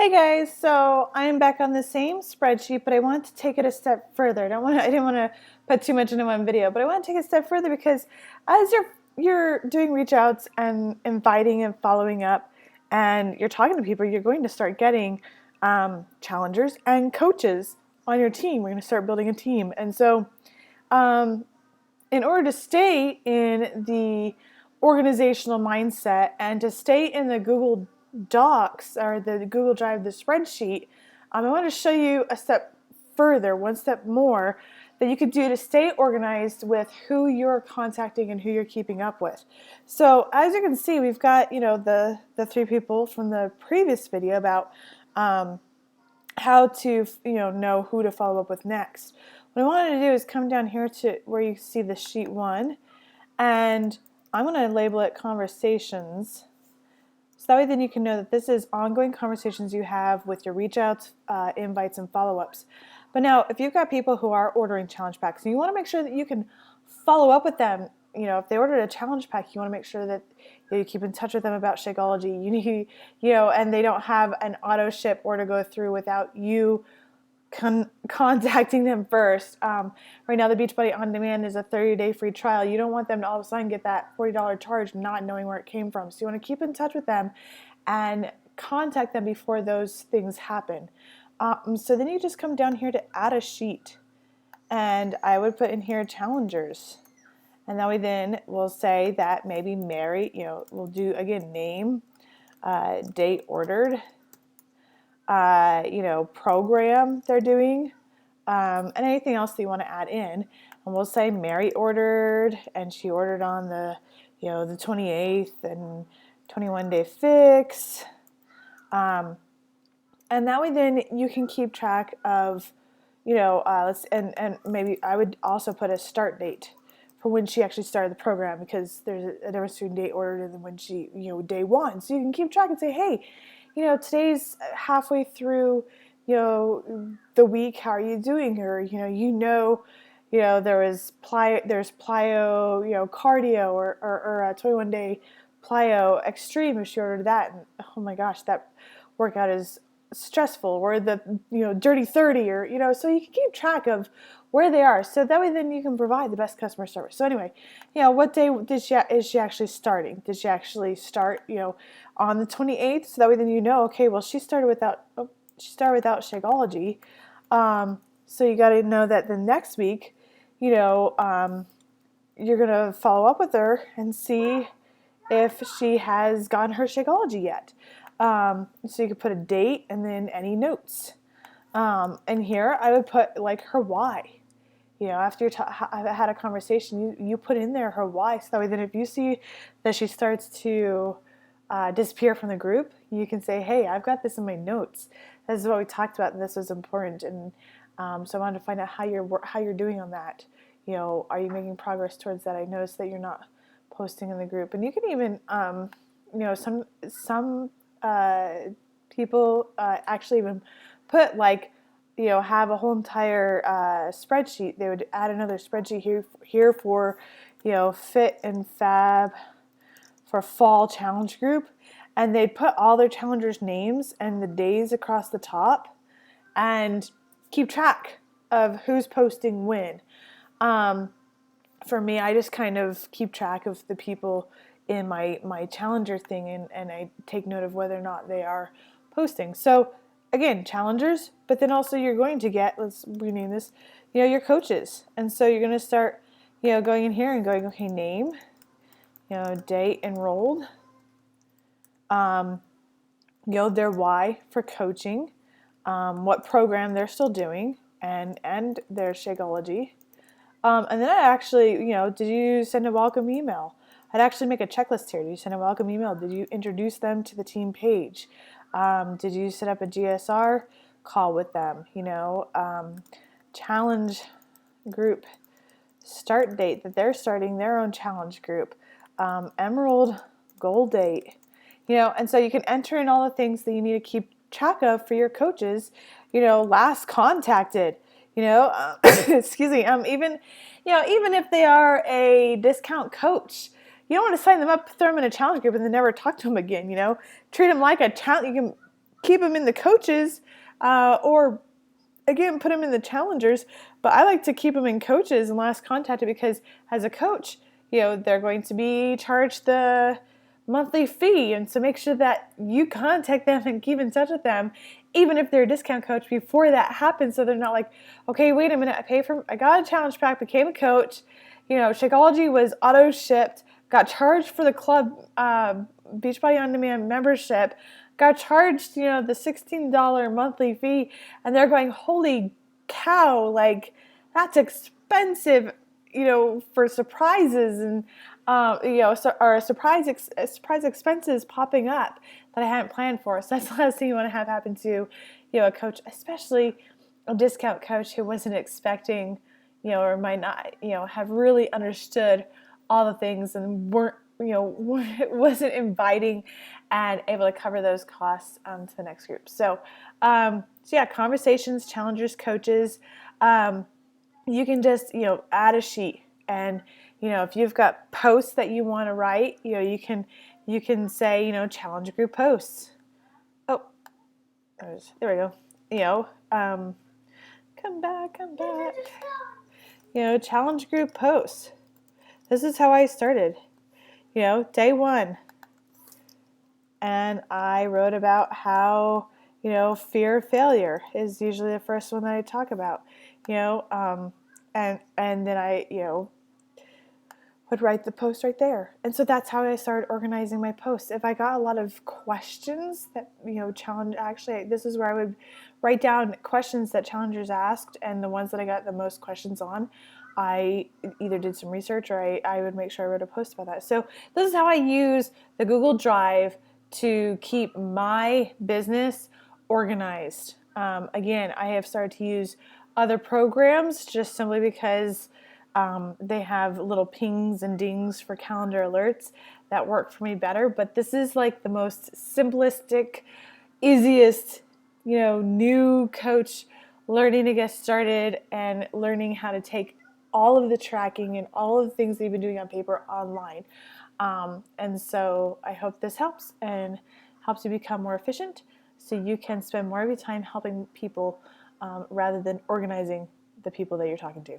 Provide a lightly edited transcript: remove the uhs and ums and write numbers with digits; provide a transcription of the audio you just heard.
Hey guys, so I am back on the same spreadsheet, but I wanted to take it a step further. I didn't want to put too much into one video, but I want to take it a step further because as you're doing reach outs and inviting and following up, and you're talking to people, you're going to start getting challengers and coaches on your team. We're going to start building a team, and so um, in order to stay in the organizational mindset and to stay in the Google Docs or the Google Drive, the spreadsheet, I want to show you a step further, one step more that you could do to stay organized with who you're contacting and who you're keeping up with. So as you can see, we've got the three people from the previous video about how to know who to follow up with next. What I wanted to do is come down here to where you see the sheet 1, and I'm going to label it conversations. So that way then you can know that this is ongoing conversations you have with your reach outs, invites, and follow-ups. But now if you've got people who are ordering challenge packs, and you want to make sure that you can follow up with them, if they ordered a challenge pack, you want to make sure that you keep in touch with them about Shakeology. You need, and they don't have an auto ship order go through without you contacting them first. Right now, the Beachbody On Demand is a 30-day free trial. You don't want them to all of a sudden get that $40 charge not knowing where it came from. So you want to keep in touch with them and contact them before those things happen. So then you just come down here to add a sheet. And I would put in here challengers. And that way then we'll say that maybe Mary, we'll do, again, name, date ordered, program they're doing, and anything else that you want to add in. And we'll say Mary ordered, and she ordered on the 28th and 21-day fix. And that way then you can keep track of, and maybe I would also put a start date for when she actually started the program, because there's a difference between date ordered and when she, day one. So you can keep track and say, hey, today's halfway through, the week. How are you doing? Or, there's plyo, cardio or a 21-day plyo extreme if she ordered that. And oh my gosh, that workout is stressful. Or the, dirty 30 or, so you can keep track of where they are. So that way then you can provide the best customer service. So anyway, what day is she actually starting? Did she actually start, on the 28th? So that way then okay, well, she started without Shakeology. So you got to know that the next week, you're going to follow up with her and see if she has gotten her Shakeology yet. So you could put a date and then any notes. And here I would put like her why. After I've had a conversation, you put in there her why. So that way then if you see that she starts to disappear from the group, you can say, hey, I've got this in my notes. This is what we talked about, and this was important. And so I wanted to find out how you're doing on that. Are you making progress towards that? I noticed that you're not posting in the group. And you can even, some people actually even put have a whole entire spreadsheet. They would add another spreadsheet here for, fit and fab for fall challenge group. And they'd put all their challengers' names and the days across the top and keep track of who's posting when. For me, I just kind of keep track of the people in my challenger thing, and I take note of whether or not they are posting. So again, challengers, but then also you're going to get, let's rename this, your coaches. And so you're going to start, going in here and going, okay, name, date enrolled, their why for coaching, what program they're still doing, and their Shakeology. And then I actually, did you send a welcome email? I'd actually make a checklist here. Did you send a welcome email? Did you introduce them to the team page? Did you set up a GSR call with them? Challenge group start date that they're starting their own challenge group. Emerald goal date. And so you can enter in all the things that you need to keep track of for your coaches. Last contacted. Excuse me. Even if they are a discount coach, you don't want to sign them up, throw them in a challenge group, and then never talk to them again. Treat them like a challenge. You can keep them in the coaches, or again, put them in the challengers, but I like to keep them in coaches and last contacted, because as a coach, they're going to be charged the monthly fee. And so make sure that you contact them and keep in touch with them, even if they're a discount coach, before that happens. So they're not like, okay, wait a minute, I got a challenge pack, became a coach, Shakeology was auto shipped, got charged for the club, Beachbody On Demand membership, got charged, the $16 monthly fee, and they're going, holy cow, like, that's expensive, for surprises and, or surprise expenses popping up that I hadn't planned for. So that's the last thing you want to have happen to, a coach, especially a discount coach who wasn't expecting, or might not, have really understood all the things and wasn't inviting and able to cover those costs to the next group. So yeah, conversations, challengers, coaches. You can just, add a sheet, and, if you've got posts that you want to write, you can say, challenge group posts. Oh, there we go. Come back. Challenge group posts. This is how I started. Day one. And I wrote about how, fear of failure is usually the first one that I talk about, and then I, would write the post right there. And so that's how I started organizing my posts. If I got a lot of questions that, this is where I would write down questions that challengers asked, and the ones that I got the most questions on, I either did some research or I would make sure I wrote a post about that. So this is how I use the Google Drive to keep my business organized. Again, I have started to use other programs just simply because they have little pings and dings for calendar alerts that work for me better. But this is like the most simplistic, easiest, new coach learning to get started and learning how to take all of the tracking and all of the things that you've been doing on paper online. And so I hope this helps and helps you become more efficient so you can spend more of your time helping people rather than organizing the people that you're talking to.